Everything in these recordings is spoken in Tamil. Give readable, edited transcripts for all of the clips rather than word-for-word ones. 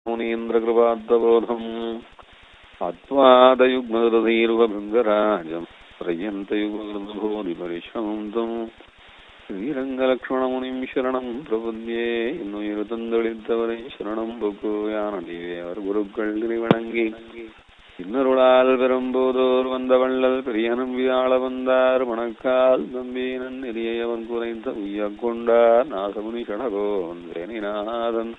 முனீந்திரகிருபாத்தபோதம் அத்வாதயுக்மருதீருவபிங்கராஜம் பிரயந்தயுகபோதிபரிசந்தம் ஸ்ரீரங்கலக்ஷ்மணமுனிம் சரணம் பிரபத்யே இன்னுயிரு தந்தளித்தவரை சரணம் பொக்கு யானடிவே அவர் குருக்கள் வணங்கி இன்னொருளால் பெரும்போதோர் வந்த வள்ளல் பெரியனம் வியாழ வந்தார் மணக்கால் தம்பீனன் நெறியவன் குறைந்த உய்ய கொண்டார் நாசமுனி சடகோன் வேணிநாதன்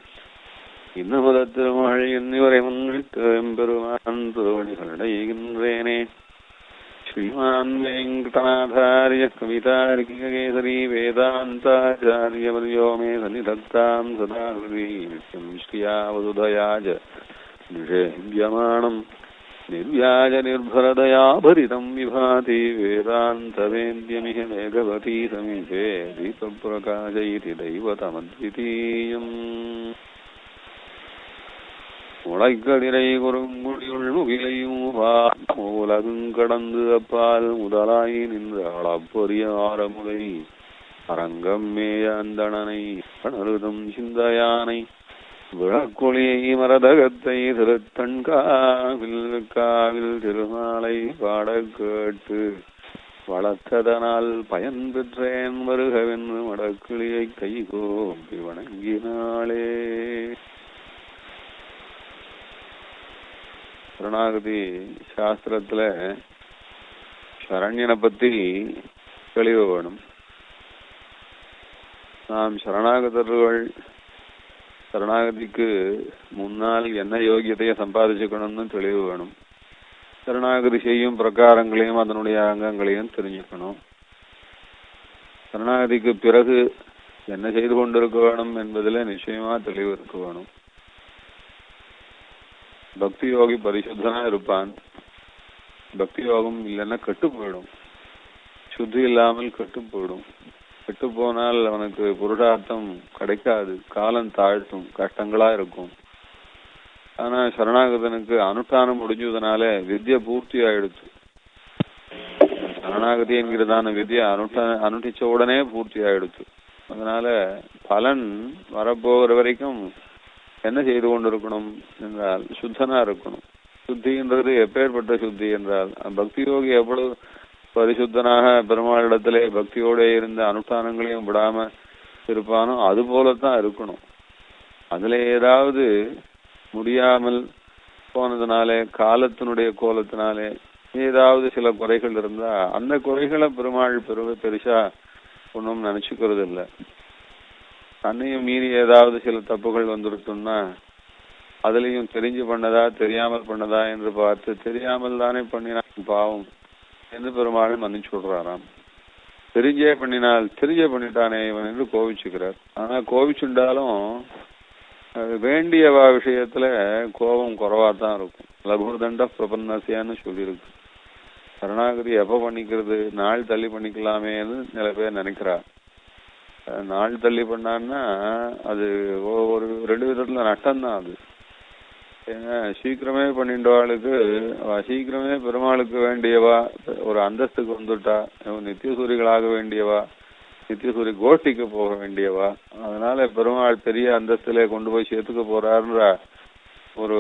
இன்னமுத திருமழை என்னிவரை முன்னிட்டு எம்பெருமான் திருவடிகளடைகின்றேனே. ஸ்ரீமான் வெங்கடநாதாரிய கவிதார்க்கிகேசரி வேதாந்தாச்சாரியவர்யோ மே சன்னிதத்தாம் சதாஹிருதி நித்யம் ஸ்ரீயாவதுதயாஜ நிஷேத்யமானம் நிர்வ்யாஜ நிர்பரதயாபரிதம் விபாதி வேதாந்தவேத்யமிஹ மேகவதி சமீபே தீபப்பிரகாசயிதி தெய்வதமத்விதீயம். முளைக்கதிரை குறுங்குடியுள் முகிலையும் உலகும் கடந்து அப்பால் முதலாய் நின்ற அளப்பொரிய ஆரமுதை அரங்கம் மேய அந்தணனை கணருதும் சிந்தையானை விழக்கொழியை மரதகத்தை திருத்தன்காவில் காவில் திருமாலை பாட கேட்டு வளர்த்ததனால் பயன் பெற்றேன் வருகவென்று மடக்கிளியை கைகோப்பி வணங்கினாளே. சரணாகதி சாஸ்திரத்துல சரண்யனை பத்தி தெளிவு வேணும். நாம் சரணாகதர்கள் சரணாகதிக்கு முன்னால் என்ன யோகியத்தையை சம்பாதிச்சுக்கணும்னு தெளிவு வேணும். சரணாகதி செய்யும் பிரகாரங்களையும் அதனுடைய அங்கங்களையும் தெரிஞ்சுக்கணும். சரணாகதிக்கு பிறகு என்ன செய்து கொண்டிருக்க வேணும் என்பதில் நிச்சயமா தெளிவு இருக்க வேணும். பக்தி யோகி பரிசுத்தனா இருப்பான். பக்தி யோகம் இல்லைன்னா கெட்டு போயிடும். சுத்தி இல்லாமல் கெட்டு போயிடும். கெட்டு போனால் அவனுக்கு புருஷார்த்தம் கிடைக்காது. காலம் தாழ்த்தும், கஷ்டங்களா இருக்கும். ஆனா சரணாகதனுக்கு அனுஷ்டானம் முடிஞ்சதுனால வித்யை பூர்த்தி ஆயிடுச்சு. சரணாகதி என்கிறதான வித்யை அனுஷ்டிச்ச உடனே பூர்த்தி ஆயிடுச்சு. அதனால பலன் வரப்போகிற வரைக்கும் என்ன செய்து கொண்டிருக்கணும் என்றால் சுத்தனா இருக்கணும். சுத்தின்றது எப்பேற்பட்ட சுத்தி என்றால் பக்தி யோகி எவ்வளவு பரிசுத்தனாக பெருமாளிடத்திலே பக்தியோட இருந்த அனுஷ்டானங்களையும் விடாம இருப்பானோ அது போலத்தான் இருக்கணும். அதுல ஏதாவது முடியாமல் போனதுனாலே காலத்தினுடைய கோலத்தினாலே ஏதாவது சில குறைகள் இருந்தா அந்த குறைகளை பெருமாள் பெருசா ஒன்றும் நினைச்சுக்கிறது இல்லை. தன்னையும் மீறி ஏதாவது சில தப்புகள் வந்துருக்குன்னா அதுலயும் தெரிஞ்சு பண்ணதா தெரியாமல் பண்ணதா என்று பார்த்து தெரியாமல் தானே பண்ணினான் பாவம் என்று பெருமாள் மன்னிச்சு விடுறாராம். தெரிஞ்சே பண்ணினால் தெரிஞ்சே பண்ணிட்டானே இவன் என்று கோவிச்சுக்கிறார். ஆனா கோவிச்சுண்டாலும் வேண்டியவா விஷயத்துல கோபம் குறைவாதான் இருக்கும். லகுதண்ட பிரபன்னசியான்னு சொல்லியிருக்கு. சரணாகதி எப்ப பண்ணிக்கிறது, நாள் தள்ளி பண்ணிக்கலாமேன்னு சில பேர் நினைக்கிறார். நாள் தள்ளி பண்ணான்னா அது ஒரு 2 விதத்துல நஷ்டம்தான். அது ஏன்னா சீக்கிரமே பண்ணிட்டவாளுக்கு சீக்கிரமே பெருமாளுக்கு வேண்டியவா ஒரு அந்தஸ்துக்கு வந்துட்டா, நித்தியசூரிகளாக வேண்டியவா, நித்தியசூரி கோஷ்டிக்கு போக வேண்டியவா, அதனால பெருமாள் பெரிய அந்தஸ்துல கொண்டு போய் சேர்த்துக்க போறாருன்ற ஒரு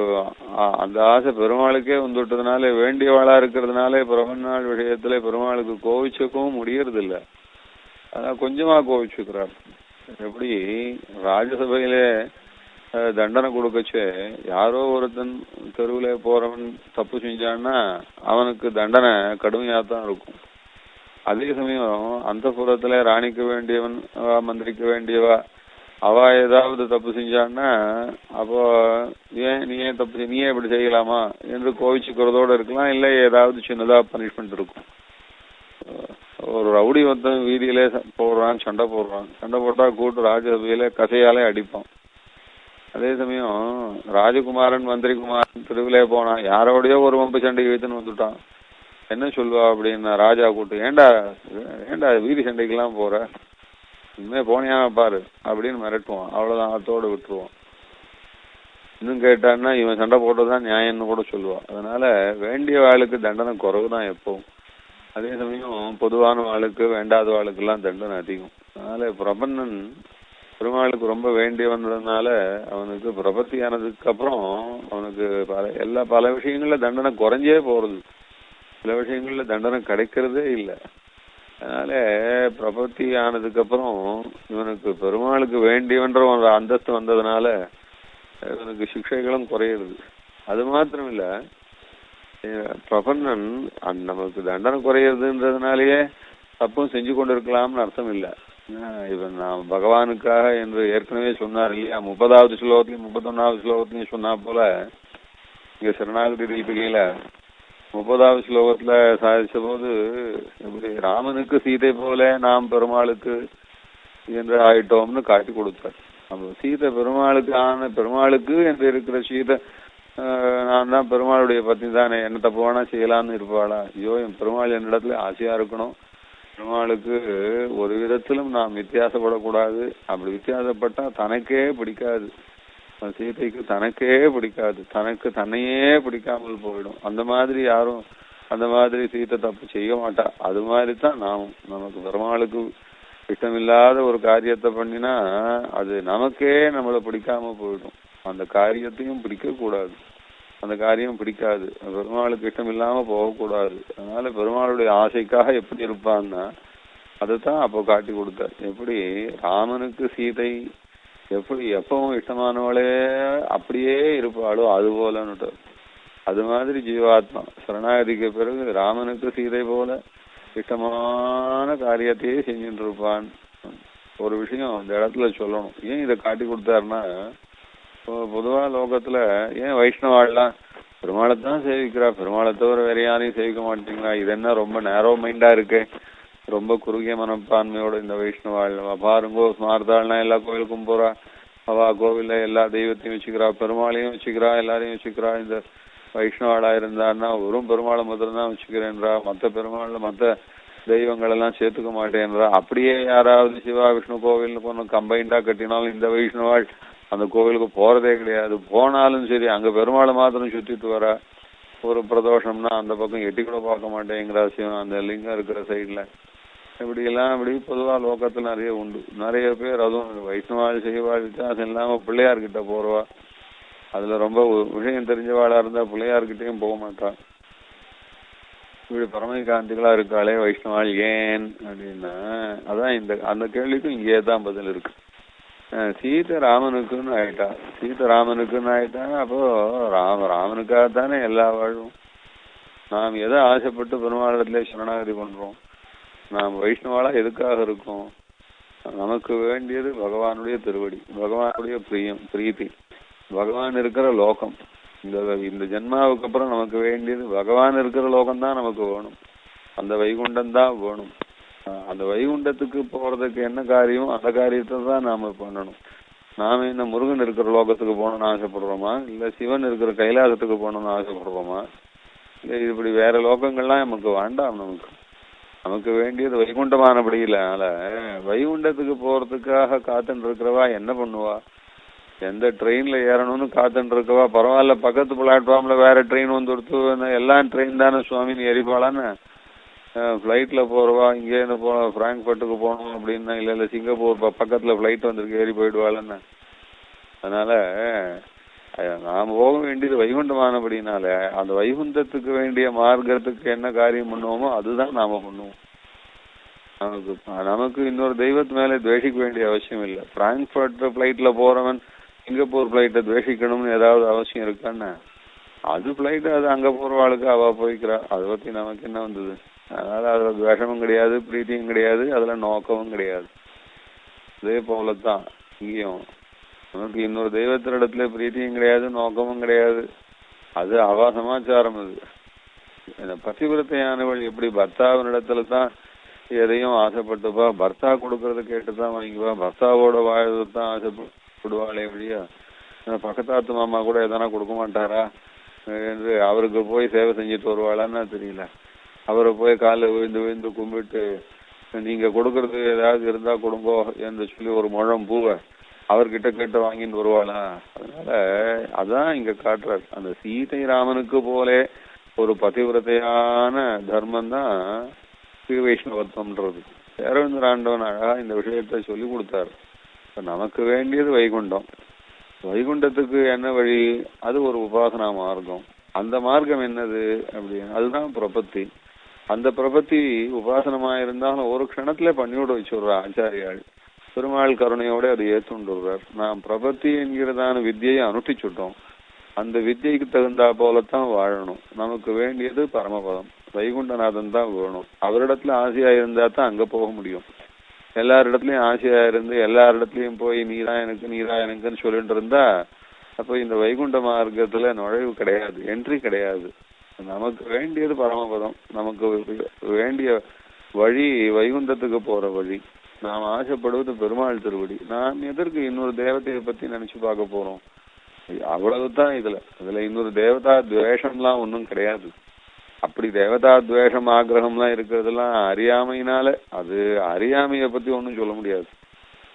அந்த ஆசை பெருமாளுக்கே வந்துட்டதுனால வேண்டியவாளா இருக்கிறதுனால பிரபன்னாள் விஷயத்துல பெருமாளுக்கு கோவிச்சுக்கவும் முடியறது இல்லை. அதான் கொஞ்சமா கோவிச்சுக்கிறார். எப்படி ராஜசபையிலே தண்டனை கொடுக்கச்சே யாரோ ஒருத்தன் தெருவுல போறவன் தப்பு செஞ்சான்னா அவனுக்கு தண்டனை கடுமையாத்தான் இருக்கும். அதே சமயம் அந்த புறத்துல ராணிக்க வேண்டியவன் மந்திரிக்க வேண்டியவா அவ ஏதாவது தப்பு செஞ்சான்னா அப்போ நீயே தப்பு நீயே இப்படி செய்யலாமா என்று கோவிச்சுக்கிறதோட இருக்கலாம். இல்லை ஏதாவது சின்னதா பனிஷ்மெண்ட் இருக்கும். ஒரு ரவுடி ஒருத்தன் வீதியிலே போடுறான், சண்டை போடுறான். சண்டை போட்டா கூட்டு ராஜசபையில கசையாலே அடிப்பான். அதே சமயம் ராஜகுமாரன் மந்திரிகுமாரன் தெருவிலே போனான், யாரோடையோ ஒரு வம்பு சண்டைக்கு வைத்துன்னு வந்துட்டான். என்ன சொல்லுவா அப்படின்னா ராஜா கூட்டு, ஏண்டா வீதி சண்டைக்கெல்லாம் போற, இனிமே போனியா பாரு அப்படின்னு மிரட்டுவான். அவ்வளவுதான், அத்தோடு விட்டுருவான். இன்னும் கேட்டான்னா இவன் சண்டை போட்டதுதான் நியாயம்னு கூட சொல்லுவான். அதனால வேண்டிய ஆளுக்கு தண்டனை குறைவுதான் எப்பவும். அதே சமயம் பொதுவான ஆளுக்கு வேண்டாத ஆளுக்கெல்லாம் தண்டனை அதிகம். அதனால பிரபன்னன் பெருமாளுக்கு ரொம்ப வேண்டி வந்ததுனால அவனுக்கு பிரபத்தி ஆனதுக்கு அப்புறம் அவனுக்கு பல விஷயங்கள்ல தண்டனை குறைஞ்சே போறது, சில விஷயங்கள்ல தண்டனை கிடைக்கிறதே இல்லை. அதனால பிரபத்தி ஆனதுக்கு அப்புறம் இவனுக்கு பெருமாளுக்கு வேண்டியவன்ற ஒரு அந்தஸ்து வந்ததுனால இவனுக்கு சிக்ஷைகளும் குறையிறது. அது மாத்திரம் இல்ல, பிரபன்னன் நமக்கு தண்டனை குறையிறதுன்றதுனாலயே தப்பும் செஞ்சு கொண்டு இருக்கலாம்னு அர்த்தம் இல்லை. இவன் நாம் பகவானுக்காக என்று ஏற்கனவே சொன்னார் இல்லையா, 30வது ஸ்லோகத்திலையும் 31வது ஸ்லோகத்திலையும் சொன்னா போல இங்க சரணாகதி தீபிகையில 30வது ஸ்லோகத்துல சாதிச்ச போது எப்படி ராமனுக்கு சீதை போல நாம் பெருமாளுக்கு என்று ஆயிட்டோம்னு காட்டி கொடுத்தார். நம்ம சீதை பெருமாளுக்கு என்று இருக்கிற சீதை நான் தான் பெருமாளுடைய பத்னி தானே, என்ன தப்பு வேணா செய்யலாம்னு இருப்பாளா? ஐயோ, என் பெருமாள் என்னிடத்துல ஆசையா இருக்கணும், பெருமாளுக்கு ஒரு விதத்திலும் நாம் வித்தியாசப்படக்கூடாது. அப்படி வித்தியாசப்பட்டா தனக்கே பிடிக்காது, சீதைக்கு தனக்கே பிடிக்காது, தன்னையே பிடிக்காமல் போயிடும். அந்த மாதிரி சீதை தப்பு செய்ய மாட்டா. அது மாதிரி தான் நமக்கு பெருமாளுக்கு இஷ்டமில்லாத ஒரு காரியத்தை பண்ணினா அது நமக்கே நம்மளை பிடிக்காம போயிடும். அந்த காரியத்தையும் பிடிக்க கூடாது, அந்த காரியம் பிடிக்காது, பெருமாளுக்கு இஷ்டம் இல்லாம போகக்கூடாது. அதனால பெருமாளுடைய ஆசைக்காக எப்படி இருப்பான்னா அதைத்தான் அப்போ காட்டி கொடுத்தார். எப்படி ராமனுக்கு சீதை எப்படி எப்பவும் இஷ்டமானவளே அப்படியே இருப்பாளோ அது போலன்னுட்டு, அது மாதிரி ஜீவாத்மா சரணாகதிக்கு பிறகு ராமனுக்கு சீதை போல இஷ்டமான காரியத்தையே செஞ்சுட்டு இருப்பான். ஒரு விஷயம் இந்த இடத்துல சொல்லணும். ஏன் இதை காட்டி கொடுத்தாருன்னா, பொதுவா லோகத்துல ஏன் வைஷ்ணவாள்லாம் பெருமாளைத்தான் சேவிக்கிறா, பெருமாளை தவிர வேற யாரையும் சேவிக்க மாட்டீங்களா, இது என்ன ரொம்ப நேரோ மைண்டா இருக்கு, ரொம்ப குறுகிய மனப்பான்மையோட இந்த வைஷ்ணவாள் பாருங்கோ ஸ்மார்த்தாள்னா எல்லா கோவிலுக்கும் போறா, அவா கோவில்ல எல்லா தெய்வத்தையும் வச்சுக்கிறா, பெருமாளையும் வச்சுக்கிறா, எல்லாரையும் வச்சுக்கிறா. இந்த வைஷ்ணவாளா இருந்தான்னா வெறும் பெருமாளை முதல்ல தான் வச்சுக்கிறேன்றா, மற்ற தெய்வங்கள் எல்லாம் சேர்த்துக்க மாட்டேன்றா. அப்படியே யாராவது சிவா விஷ்ணு கோவில் கொஞ்சம் கம்பைண்டா கட்டினாலும் இந்த வைஷ்ணவாள் அந்த கோவிலுக்கு போறதே கிடையாது. போனாலும் சரி அங்க பெருமாளை மாத்திரம் சுத்திட்டு வரா. ஒரு பிரதோஷம்னா அந்த பக்கம் எட்டி கூட பார்க்க மாட்டேங்கிறா சிவன் அந்த லிங்கம் இருக்கிற சைட்ல. இப்படி பொதுவா லோகத்துல நிறைய உண்டு. நிறைய பேர் அதுவும் வைஷ்ணவாள் செய்வாள் வித்தியாசம் இல்லாம பிள்ளையார்கிட்ட போறவா. அதுல ரொம்ப விஷயம் தெரிஞ்சவாளா இருந்தா பிள்ளையார்கிட்டையும் போக மாட்டான். இப்படி பரமகாந்திகளா இருக்காளே வைஷ்ணவாள் ஏன் அப்படின்னா, அதான் அந்த கேள்விக்கும் இங்கே தான் பதில் இருக்கு. சீதை ராமனுக்குன்னு ஆயிட்டா அப்போ ராமனுக்காகத்தானே எல்லா வாழும். நாம் எதை ஆசைப்பட்டு பெருமாளத்திலே சரணாகதி பண்றோம்? நாம் வைஷ்ணவாளா எதுக்காக இருக்கோம்? நமக்கு வேண்டியது பகவானுடைய திருவடி, பகவானுடைய பிரீத்தி, பகவான் இருக்கிற லோகம். இந்த ஜென்மாவுக்கு அப்புறம் நமக்கு வேண்டியது பகவான் இருக்கிற லோகம் தான் நமக்கு வேணும், அந்த வைகுண்டம் தான் வேணும். அந்த வைகுண்டத்துக்கு போறதுக்கு என்ன காரியம் அந்த காரியத்தை தான் நாம பண்ணணும். நாம இந்த முருகன் இருக்கிற லோகத்துக்கு போகணும்னு ஆசைப்படுறோமா, இல்ல சிவன் இருக்கிற கைலாசத்துக்கு போகணும்னு ஆசைப்படுறோமா, இல்ல இப்படி வேற லோகங்கள்லாம் நமக்கு வேண்டாம். நமக்கு வேண்டியது வைகுண்டமானபடி இல்லை. அதனால வைகுண்டத்துக்கு போறதுக்காக காத்துட்டு இருக்கிறவா என்ன பண்ணுவா? எந்த ட்ரெயின்ல ஏறணும்னு காத்துட்டு இருக்கவா பரவாயில்ல, பக்கத்து பிளாட்ஃபார்ம்ல வேற ட்ரெயின் வந்துடுத்து, எல்லாம் ட்ரெயின் தானே சுவாமின்னு எரிப்பாளான்னு ஃபிளைட்ல போறவா. இங்கேருந்து பிராங்க்பர்ட்டுக்கு போகணும் அப்படின்னா இல்ல சிங்கப்பூர் பக்கத்துல ஃபிளைட் வந்திருக்கு ஏறி போயிடுவாள்ன்னு. அதனால நாம் போக வேண்டியது வைகுண்டமானபடினால அந்த வைகுண்டத்துக்கு வேண்டிய மார்க்கத்துக்கு என்ன காரியம் பண்ணுவோமோ அதுதான் நாம பண்ணுவோம். நமக்கு இன்னொரு தெய்வத்து மேல துவேஷிக்க வேண்டிய அவசியம் இல்லை. பிராங்க்பர்ட் பிளைட்ல போறவன் சிங்கப்பூர் பிளைட்டை துவேஷிக்கணும்னு ஏதாவது அவசியம் இருக்கான்னு? அது பிளைட், அது அங்க போறவாளுக்கு அவ போய்க்கிறா, அதை பத்தி நமக்கு என்ன வந்தது? அதனால அதுல துவேஷமும் கிடையாது, பிரீத்தியும் கிடையாது, அதுல நோக்கமும் கிடையாது. அதே போலத்தான் இங்கேயும் நமக்கு இன்னொரு தெய்வத்தினிடத்துல பிரீத்தியும் கிடையாது, நோக்கமும் கிடையாது. அது அவா சமாச்சாரம். அது பதிவிரத்தையானவள் எப்படி பர்த்தாவினிடத்துல தான் எதையும் ஆசைப்பட்டுப்பா, பர்த்தா கொடுக்கறத கேட்டுதான் வாங்கிப்பா, பர்த்தாவோட வாழ்தான் ஆசைப்படுவாளே வழியா பக்கத்தாத்து மாமா கூட எதனா கொடுக்க மாட்டாரா என்று அவருக்கு போய் சேவை செஞ்சுட்டு வருவாளான்னு தெரியல. அவரை போய் காலில் விழுந்து கும்பிட்டு நீங்க கொடுக்கறது ஏதாவது இருந்தா கொடுங்கோ என்று சொல்லி ஒரு முழம் பூவை அவர்கிட்ட கேட்டு வாங்கிட்டு வருவாளா? அதனால அதான் இங்க காட்டுறாரு. அந்த சீதை ராமனுக்கு போலே ஒரு பதிவிரத்தையான தர்மம் தான் ஸ்ரீ வைஷ்ணவத்வம்ன்றது. அரவிந்தர் ஆண்டவன் அழகா இந்த விஷயத்தை சொல்லி கொடுத்தாரு. நமக்கு வேண்டியது வைகுண்டம். வைகுண்டத்துக்கு என்ன வழி? அது ஒரு உபாசனா மார்க்கம். அந்த மார்க்கம் என்னது அப்படின்னு அதுதான் பிரபத்தி. அந்த பிரபத்தி உபாசனமா இருந்தாலும் ஒரு க்ஷணத்துல பண்ணிவிட வச்சுடுறா ஆச்சாரியாள். பெருமாள் கருணையோட அது ஏற்றுண்டுறார். நாம் பிரபத்தி என்கிறதான வித்தியை அனுஷ்டிச்சுட்டோம். அந்த வித்தியைக்கு தகுந்தா போலத்தான் வாழணும். நமக்கு வேண்டியது பரமபதம், வைகுண்டநாதன் தான் வேணும். அவரிடத்துல ஆசையா இருந்தா தான் அங்க போக முடியும். எல்லாரிடத்துலயும் ஆசையா இருந்து எல்லாரிடத்துலயும் போய் நீதான் எனக்குன்னு சொல்லிட்டு இருந்தா அப்போ இந்த வைகுண்ட மார்க்கத்துல நுழைவு கிடையாது, என்ட்ரி கிடையாது. நமக்கு வேண்டியது பரமபதம், நமக்கு வேண்டிய வழி வைகுண்டத்துக்கு போற வழி. நாம் ஆசைப்படுவது பெருமாள் திருவடி. நாம் எதற்கு இன்னொரு தேவதையை பத்தி நினைச்சு பார்க்க போறோம்? அவ்வளவுதான். இதுல இன்னொரு தேவதா துவேஷம்லாம் ஒன்றும் கிடையாது. அப்படி தேவதா துவேஷம் ஆக்கிரகம்லாம் இருக்கிறதெல்லாம் அறியாமையினால. அது அறியாமைய பத்தி ஒன்றும் சொல்ல முடியாது.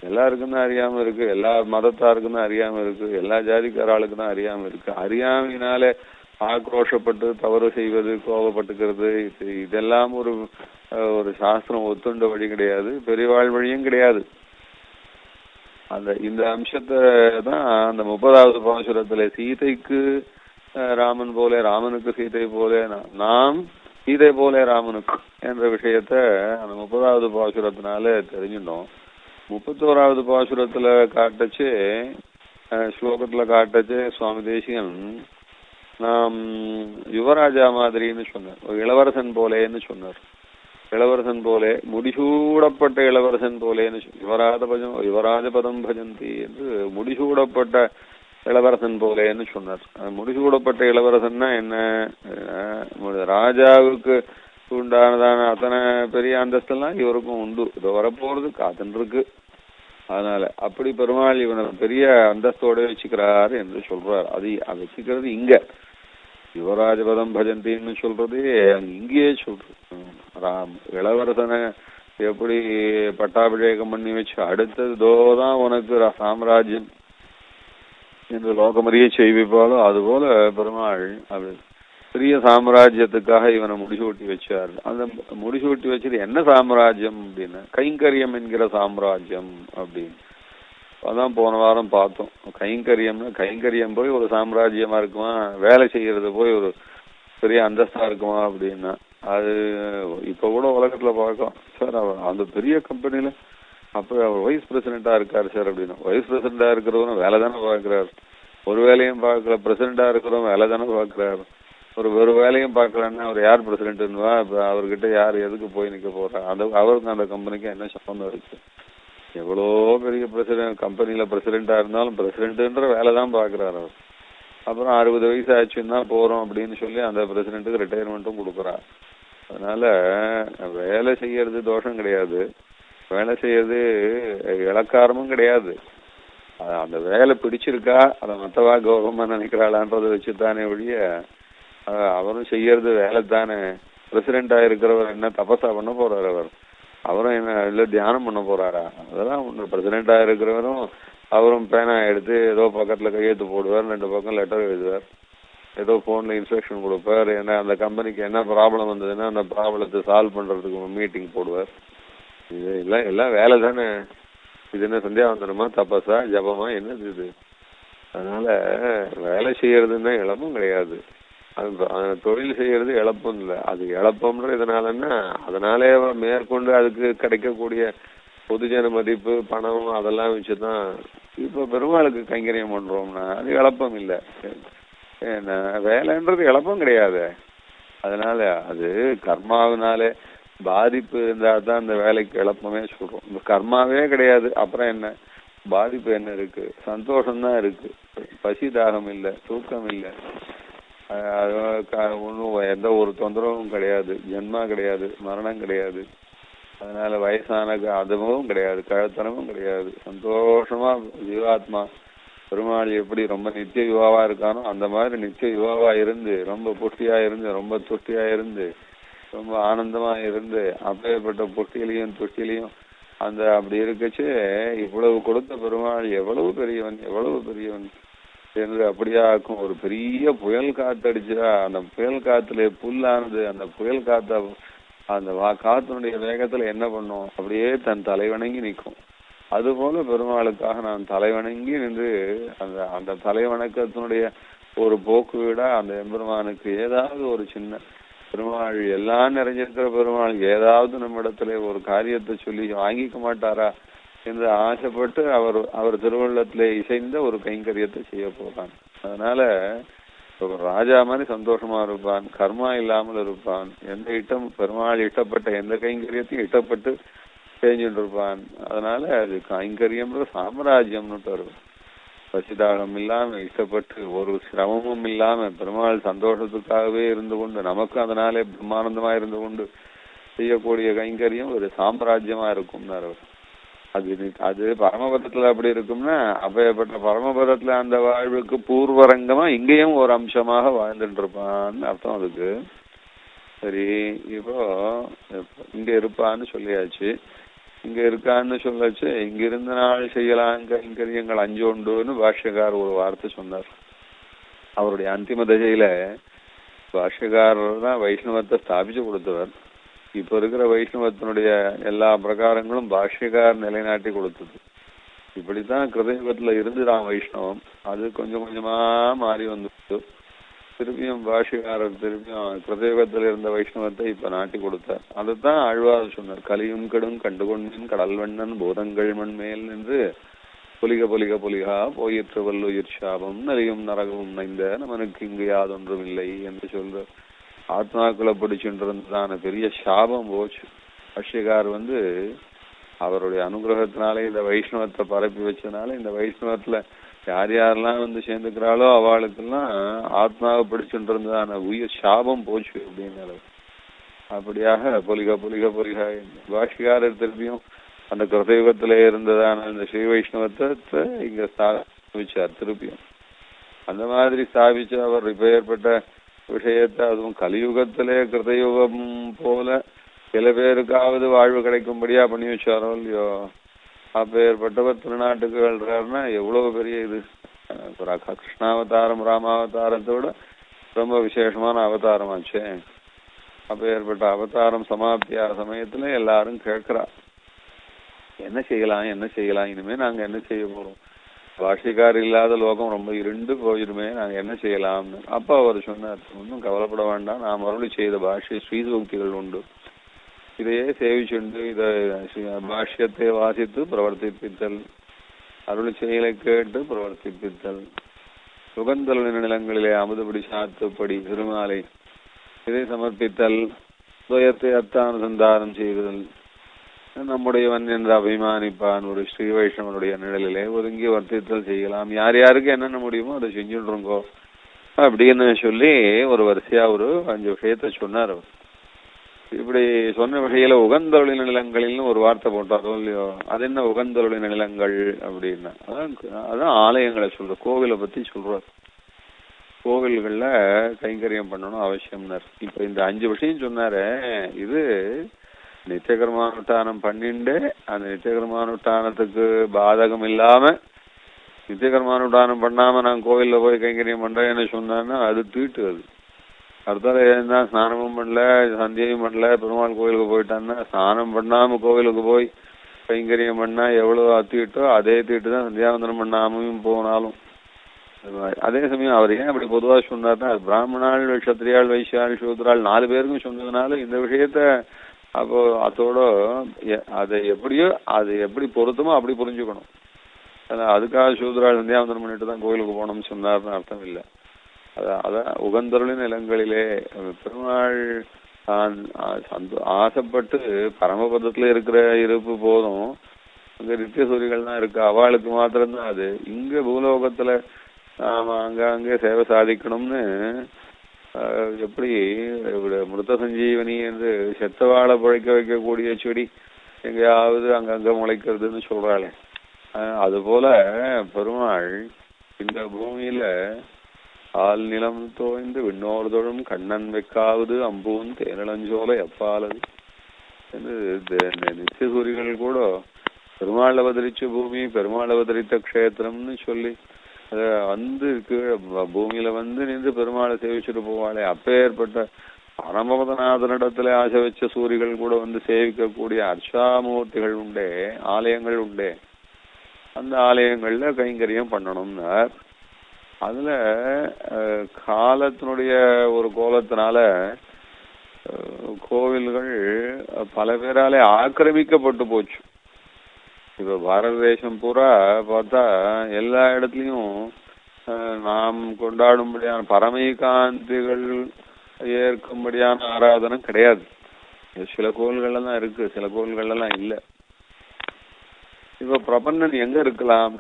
எல்லாருக்கும் தான் அறியாம இருக்கு, எல்லா மதத்தாருக்கும் தான் அறியாம இருக்கு, எல்லா ஜாதிக்காராளுக்கும் தான் அறியாம இருக்கு. அறியாமையினால ஆக்ரோஷப்பட்டு தவறு செய்வது, கோபப்பட்டுக்கிறது, இதெல்லாம் ஒரு சாஸ்திரம் ஒத்துண்ட வழி கிடையாது, பெரியவாழ் வழியும் கிடையாது. இந்த அம்சத்தை தான் அந்த 30வது பாசுரத்துல சீதைக்கு ராமன் போல, ராமனுக்கு சீதை போல, நாம் சீதை போல ராமனுக்கு என்ற விஷயத்த அந்த 30வது பாசுரத்தினால தெரிஞ்சிட்டோம். 31வது பாசுரத்துல காட்டச்சு, ஸ்லோகத்துல காட்டச்சு சுவாமி தேசிகன் நாம் யுவராஜா மாதிரின்னு சொன்னார், ஒரு இளவரசன் போலேன்னு சொன்னார். இளவரசன் போலே, முடிசூடப்பட்ட இளவரசன் போலேன்னு யுவராஜபதம் பஜந்தி என்று முடிசூடப்பட்ட இளவரசன் போலேன்னு சொன்னார். முடிசூடப்பட்ட இளவரசன்னா என்ன? ராஜாவுக்கு உண்டானதான அத்தனை பெரிய அந்தஸ்தெல்லாம் இவருக்கும் உண்டு. இது வரப்போறது காத்துன்னு இருக்கு. அதனால அப்படி பெருமாள் இவனை பெரிய அந்தஸ்தோட வச்சுக்கிறாரு என்று சொல்றார். அது வச்சுக்கிறது இங்க யுவராஜபதம் பஜந்தின்னு சொல்றது இங்கேயே சொல்றது. இளவரசனை எப்படி பட்டாபிஷேகம் பண்ணி வச்சு அடுத்ததோதான் உனக்கு சாம்ராஜ்யம் என்று லோகமறிய செய்விப்பாலோ அதுபோல பெருமாள் அப்படி பெரிய சாம்ராஜ்யத்துக்காக இவனை முடிசூட்டி வச்சார். அந்த முடிசூட்டி வச்சது என்ன சாம்ராஜ்யம் அப்படின்னா கைங்கரியம் என்கிற சாம்ராஜ்யம் அப்படின்னு. அதான் போன வாரம் பார்த்தோம். கைங்கரியம் போய் ஒரு சாம்ராஜ்யமா இருக்குமா, வேலை செய்யறது போய் ஒரு பெரிய அந்தஸ்தா இருக்குமா அப்படின்னா அது இப்ப கூட உலகத்துல பார்க்கலாம் சார். அவர் அந்த பெரிய கம்பெனில அப்ப அவர் வைஸ் பிரசிடென்டா இருக்காரு சார் அப்படின்னா. வைஸ் பிரசிடென்டா இருக்கிறவரும் வேலை தானே பார்க்கிறாரு, ஒரு வேலையும் பார்க்கல. பிரசிடென்டா இருக்கிறவங்க வேலை தானே பார்க்கிறாரு. ஒரு வேலையும் பார்க்கலன்னா அவர் யார் பிரசிடென்ட்னுவா? அவர்கிட்ட யார் எதுக்கு போய் நிக்க போறா? அவருக்கு அந்த கம்பெனிக்கு என்ன சம்பந்தம் இருக்கு? எவ்வளோ பெரிய பிரசிடென்ட் கம்பெனில பிரசிடென்டா இருந்தாலும் பிரசிடென்ட்ன்ற வேலை தான் பார்க்கிறாரு அவர். அப்புறம் 60 வயசு ஆச்சுன்னா போறோம் அப்படின்னு சொல்லி அந்த பிரசிடென்ட்டுக்கு ரிட்டையர்மெண்ட்டும் கொடுக்குறார். அதனால வேலை செய்யறது தோஷம் கிடையாது, வேலை செய்யறது இலக்காரமும் கிடையாது. அந்த வேலை பிடிச்சிருக்கா அதை மற்றவா கௌரவமா நினைக்கிறாளான்றதை வச்சுத்தானே ஒழிய அவரும் செய்யறது வேலை தானே. பிரசிடென்டா இருக்கிறவர் என்ன தபசா பண்ண போறாரு? அவரும் என்ன இல்ல தியானம் பண்ண போறாரா? அதெல்லாம் ஒண்ணு. பிரசிடென்டா இருக்கிறவரும் அவரும் பேனா எடுத்து ஏதோ பக்கத்துல கையெழுத்து போடுவார், 2 பக்கம் லெட்டர் எழுதுவார், ஏதோ போன்ல இன்ஸ்ட்ரக்ஷன் கொடுப்பார். ஏன்னா அந்த கம்பெனிக்கு என்ன ப்ராப்ளம் வந்ததுன்னா அந்த ப்ராப்ளத்தை சால்வ் பண்றதுக்கு மீட்டிங் போடுவார். இது எல்லாம் வேலை தானே. இது என்ன சந்தியாவந்தனமா, தபஸா, ஜபமா, என்னது இது? அதனால வேலை செய்யறதுன்னா இழப்பும் கிடையாது, அது தொழில் செய்யறது இழப்பும் இல்லை. அது இழப்பம்ன்ற இதனாலன்னா அதனாலே மேற்கொண்டு அதுக்கு கிடைக்கக்கூடிய பொதுஜன மதிப்பு, பணம் அதெல்லாம் வச்சுதான் இப்ப பெருமாளுக்கு கைங்கரியம் பண்றோம்னா அது இழப்பம் இல்லை. ஏன்னா வேலைன்றது இழப்பம் கிடையாது. அதனால அது கர்மாவினாலே பாதிப்பு இருந்தா தான் அந்த வேலைக்கு இழப்பமே சொல்றோம். இந்த கர்மாவே கிடையாது, அப்புறம் என்ன பாதிப்பு என்ன இருக்கு? சந்தோஷம்தான் இருக்கு. பசி தாகம் இல்லை, தூக்கம் இல்லை, ஒன்றும் எந்த ஒரு தொந்தரவும் கிடையாது, ஜென்மா கிடையாது, மரணம் கிடையாது. அதனால வயசான அதுவும் கிடையாது, கழுத்தனமும் கிடையாது. சந்தோஷமா ஜீவாத்மா பெருமாள் எப்படி ரொம்ப நித்திய யுவாவா இருக்கானோ அந்த மாதிரி நித்திய யுவாவா இருந்து ரொம்ப புஷ்டியா இருந்து ரொம்ப துஷ்டியா இருந்து ரொம்ப ஆனந்தமா இருந்து அப்பேற்பட்ட புஷ்டியிலையும் துஷ்டிலையும் அந்த அப்படி இருக்கச்சு இவ்வளவு கொடுத்த பெருமாள் எவ்வளவு பெரியவன் என்று அப்படியாக்கும். ஒரு பெரிய புயல் காத்தடிச்சா அந்த புயல் காத்துல புல்லானது அந்த புயல் காத்த அந்த காத்தினுடைய வேகத்துல என்ன பண்ணும்? அப்படியே தன் தலைவணங்கி நிற்கும். அதுபோல பெருமாளுக்காக நான் தலைவணங்கி நின்று அந்த அந்த தலைவணக்கத்தினுடைய ஒரு போக்கு விட அந்த எம்பெருமானுக்கு ஏதாவது ஒரு சின்ன பெருமாள் எல்லாம் நிறைஞ்சிருக்கிற பெருமாள் ஏதாவது நம்ம இடத்துல ஒரு காரியத்தை சொல்லி வாங்கிக்க மாட்டாரா என்று ஆசைப்பட்டு அவர் திருவள்ளத்திலே இசைந்த ஒரு கைங்கரியத்தை செய்ய போறான். அதனால ஒரு ராஜா மாதிரி சந்தோஷமா இருப்பான், கர்மா இல்லாமல் இருப்பான், எந்த இட்டம் பெருமாள் இட்டப்பட்ட எந்த கைங்கரியத்தையும் இட்டப்பட்டு செஞ்சுட்டு இருப்பான். அதனால அது கைங்கரியம்ன்ற சாம்ராஜ்யம்னு வரும். பசிதாகம் இல்லாம இஷ்டப்பட்டு ஒரு சிரமமும் இல்லாம பெருமாள் சந்தோஷத்துக்காகவே இருந்து கொண்டு நமக்கு அதனாலே பிரம்மானந்தமா இருந்து கொண்டு செய்யக்கூடிய கைங்கரியம் ஒரு சாம்ராஜ்யமா இருக்கும். அது பரமபதத்துல அப்படி இருக்கும்னா அப்பேற்பட்ட பரமபதத்துல அந்த வாழ்வுக்கு பூர்வரங்கமா இங்கேயும் ஒரு அம்சமாக வாழ்ந்துட்டு இருப்பான்னு அர்த்தம் அதுக்கு. சரி, இப்போ இங்க இருப்பான்னு சொல்லியாச்சு. இங்க இருக்கான்னு சொல்லச்சு இங்க இருந்த நாள் செய்யலாம் கைங்கரியங்கள் 5 உண்டுன்னு பாஷ்யக்கார் ஒரு வார்த்தை சொன்னார். அவருடைய அந்திம தசையில பாஷ்யக்காரர் தான் வைஷ்ணவத்தை ஸ்தாபிச்சு கொடுத்தவர். இப்ப இருக்கிற வைஷ்ணவத்தினுடைய எல்லா பிரகாரங்களும் பாஷ்யக்கார் நிலைநாட்டி கொடுத்தது. இப்படித்தான் கிருதயுகத்துல இருந்துதான் வைஷ்ணவம். அது கொஞ்சம் கொஞ்சமா மாறி வந்துட்டு திருப்பியும் பாஷ்யக்காரர் திருப்பியும் கிருதயுகத்துல இருந்த வைஷ்ணவத்தை இப்ப நாட்டி கொடுத்தார். அதுதான் ஆழ்வார் சொன்னார், கலியும் கெடும் கண்டுகொண்டின் கடல் வண்ணன் பூதங்கள் மண்மேல் என்று பொலிக பொலிக பொலிகா போயிற்று வல்லுயிர் சாபம் நலியும் நரகமும் நைந்த நமனுக்கு இங்கு யாதொன்றும் இல்லை என்று சொல்ற ஆத்மாக்களை பிடிச்சுன்றதான பெரிய சாபம் போச்சு. பாஷ்யக்கார் அவருடைய அனுகிரகத்தினாலே இந்த வைஷ்ணவத்தை பரப்பி வச்சதுனால இந்த வைஷ்ணவத்துல யார் யாரெல்லாம் சேர்ந்துக்கிறாளோ அவளுக்கெல்லாம் ஆத்மாவை பிடிச்சுன்றதான உயிர் சாபம் போச்சு அப்படின்னு. அப்படியாக பொலிக பொலிக பொலிக பாஷ்யக்காரர் திருப்பியும் அந்த கிருதயுகத்திலே இருந்ததான இந்த ஸ்ரீ வைஷ்ணவத்தை இங்க ஸ்தாபிச்சார். திருப்பியும் அந்த மாதிரி ஸ்தாபிச்சு அவர் இப்பேற்பட்ட விஷயத்தை அதுவும் கலியுகத்திலே கிருதயுகம் போல சில பேருக்காவது வாழ்வு கிடைக்கும்படியா பண்ணி வச்சாரோ இல்லையோ. அப்பேற்பட்டவர் திருநாட்டுக்கு வெல்றாருன்னா எவ்வளவு பெரிய இது. கிருஷ்ணாவதாரம் ராமாவதாரத்தோட ரொம்ப விசேஷமான அவதாரமாச்சே. அப்பேற்பட்ட அவதாரம் சமாப்தியா சமயத்துல எல்லாரும் கேட்கிறா, என்ன செய்யலாம் என்ன செய்யலாம், இனிமே நாங்க என்ன செய்ய போறோம், பாஷ்யக்கார் இல்லாத லோகம் ரொம்ப இருண்டு போயிருமே, நாங்க என்ன செய்யலாம்னு. அப்ப அவர் சொன்னார், ஒன்றும் கவலைப்பட வேண்டாம், நாம் அருளி செய்த பாஷ்ய ஸ்ரீசூக்திகள் உண்டு, இதையே சேவிச்சுண்டு இதை பாஷ்யத்தை வாசித்து பிரவர்த்திப்பித்தல், அருளி செயலை கேட்டு பிரவர்த்திப்பித்தல், சுகந்தல் நிலங்களிலே அமுதுபடி சாத்துப்படி திருமாலை இதை சமர்ப்பித்தல், துயத்தை அர்த்தானுசந்தானம் செய்தல், நம்முடையவன் என்று அபிமானிப்பான் ஒரு ஸ்ரீ வைஷ்ணவனுடைய நிழலிலே ஒதுங்கி வர்த்தித்தல் செய்யலாம், யார் யாருக்கு என்னென்ன முடியுமோ அதை செஞ்சுருங்கோ அப்படின்னு சொல்லி ஒரு வரிசையா ஒரு 5 விஷயத்த சொன்னார் அவர். இப்படி சொன்ன வகையில உகந்தொழில் நிலங்களில்னு ஒரு வார்த்தை போட்டாரோ இல்லையோ, அது என்ன உகந்தொழில் நிலங்கள் அப்படின்னா அதான் ஆலயங்களை சொல்ற, கோவிலை பத்தி சொல்றார். கோவில்கள்ல கைங்கரியம் பண்ணணும் அவசியம்னார். இப்ப இந்த 5 விஷயம் சொன்னாரு, இது நித்தியகர்மானுஷ்டானம் பண்ணிண்டு அந்த நித்தியகர்மானுஷ்டானத்துக்கு பாதகம் இல்லாம நித்தியகர்மானுஷ்டானம் பண்ணாம நான் கோவில்ல போய் கைங்கரியம் பண்றேன்னு சொன்னா அது தீட்டு. அது அடுத்தால ஏன்னா ஸ்நானமும் பண்ணல சந்தியையும் பண்ணல பெருமாள் கோவிலுக்கு போயிட்டான்னா, ஸ்நானம் பண்ணாம கோவிலுக்கு போய் கைங்கரியம் பண்ணா எவ்வளவு அத்தீட்டோ அதே தீட்டு தான் சந்தியாவந்தனம் பண்ணாமையும் போனாலும். அதே சமயம் அவர் ஏன் அப்படி பொதுவா சொன்னார்னா, பிராமணாள் கஷத்திரியாள் வைசியாள் சூத்ராள் 4 பேருக்கும் சொன்னதுனால இந்த விஷயத்த அப்போ அதோட அதை எப்படியோ அது எப்படி பொருத்தமோ அப்படி புரிஞ்சுக்கணும். அதுக்காக சூத்ராள் சந்தியாவந்தனம் பண்ணிட்டு தான் கோவிலுக்கு போனோம்னு சொன்னார்னு அர்த்தம் இல்லை. அதான் உகந்தருளின் நிலங்களிலே பெருமாள் ஆசைப்பட்டு பரமபதத்துல இருக்கிற இருப்பு போதும், அங்க நித்திய சூரிகள் தான் இருக்கு, அவளுக்கு மாத்திரம்தான் அது. இங்க பூலோகத்துல நாம அங்கே சேவை சாதிக்கணும்னு எப்படி மிருத சஞ்சீவனி என்று செத்தவாழை பிழைக்க வைக்கக்கூடிய செடி எங்கேயாவது அங்கங்க முளைக்கிறதுன்னு சொல்றாளே, அது போல பெருமாள் இந்த பூமியில ஆள் நிலம் தோய்ந்து விண்ணோர்தொழும் கண்ணன் வைக்காவது அம்பூன் தேனலஞ்சோலை அப்பாலது என்று நித்திய சூரிகள் கூட பெருமாள் அவதரிச்ச பூமி பெருமாள் அவதரித்த க்ஷேத்திரம்னு சொல்லி கீழே பூமியில நின்று பெருமாளை சேவிச்சுட்டு போவாளே, அப்பேற்பட்ட பரமபதநாதனிடத்துல ஆசை வச்ச சூரிகள் கூட சேவிக்கக்கூடிய அர்ச்சாமூர்த்திகள் உண்டே, ஆலயங்கள் உண்டே, அந்த ஆலயங்கள்ல கைங்கரியம் பண்ணணும்னார். அதுல காலத்தினுடைய ஒரு கோலத்தினால கோவில்கள் பல பேராலே ஆக்கிரமிக்கப்பட்டு போச்சு. இப்ப பாரத தேசம் பூரா பார்த்தா எல்லா இடத்துலயும் நாம் கொண்டாடும்படியான பரமகாந்திகள் ஏற்கும்படியான ஆராதனை கிடையாது. சில கோவில்கள்ல தான் இருக்கு, சில கோவில்கள்ல எல்லாம் இல்ல. இப்ப பிரபன்னன் எங்க இருக்கலாம்?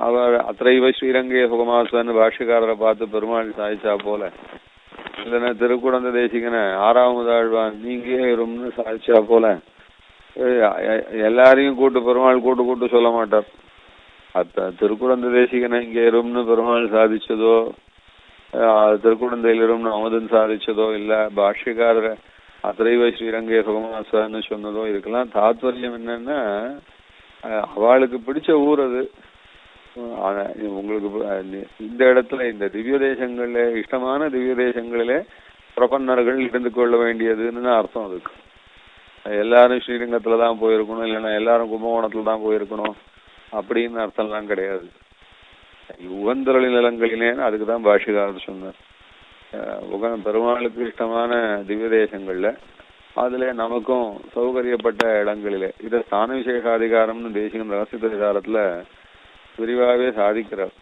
அவர் அத்தைவ ஸ்ரீரங்கே சுகமாசன்னு பாஷ்யக்காரரை பார்த்து பெருமாள் சாதிச்சா போல, இல்லைன்னா திருக்குடந்த தேசிகனை 6வது ஆழ்வான் நீங்கே இரும்னு சாதிச்சா போல எல்லாரையும் கூட்டு பெருமாள் கூட்டு சொல்ல மாட்டார். திருக்குடந்த தேசிகனை இங்கே இரும்னு பெருமாள் சாதிச்சதோ, திருக்குடந்தையில் இரும்னு அமுதன் சாதிச்சதோ இல்ல, பாஷ்யக்காரரை அத்தைவ ஸ்ரீரங்கே சுகமாசன்னு சொன்னதோ இருக்கலாம். தாத்பரியம் என்னன்னா, அவளுக்கு பிடிச்ச ஊர் அது. உங்களுக்கு இந்த இடத்துல இந்த திவ்ய தேசங்கள்ல இஷ்டமான திவ்ய தேசங்களிலே பிரபன்னர்கள் இருந்து கொள்ள வேண்டியதுன்னு அர்த்தம் அதுக்கு. எல்லாரும் ஸ்ரீரங்கத்துலதான் போயிருக்கணும், இல்லைன்னா எல்லாரும் கும்பகோணத்துலதான் போயிருக்கணும் அப்படின்னு அர்த்தம்லாம் கிடையாது. உகந்தரளி நிலங்களிலேன்னு அதுக்குதான் பாஷ்யக்காரர் சொன்னார். பெருமாளுக்கு இஷ்டமான திவ்ய தேசங்கள்ல அதுல நமக்கும் சௌகரியப்பட்ட இடங்களிலே இதை ஸ்தான விசேஷாதிகாரம்னு தேசிகம் ரகசிய அதிகாரத்துல விரிவாகவே சாதிக்கிறார்.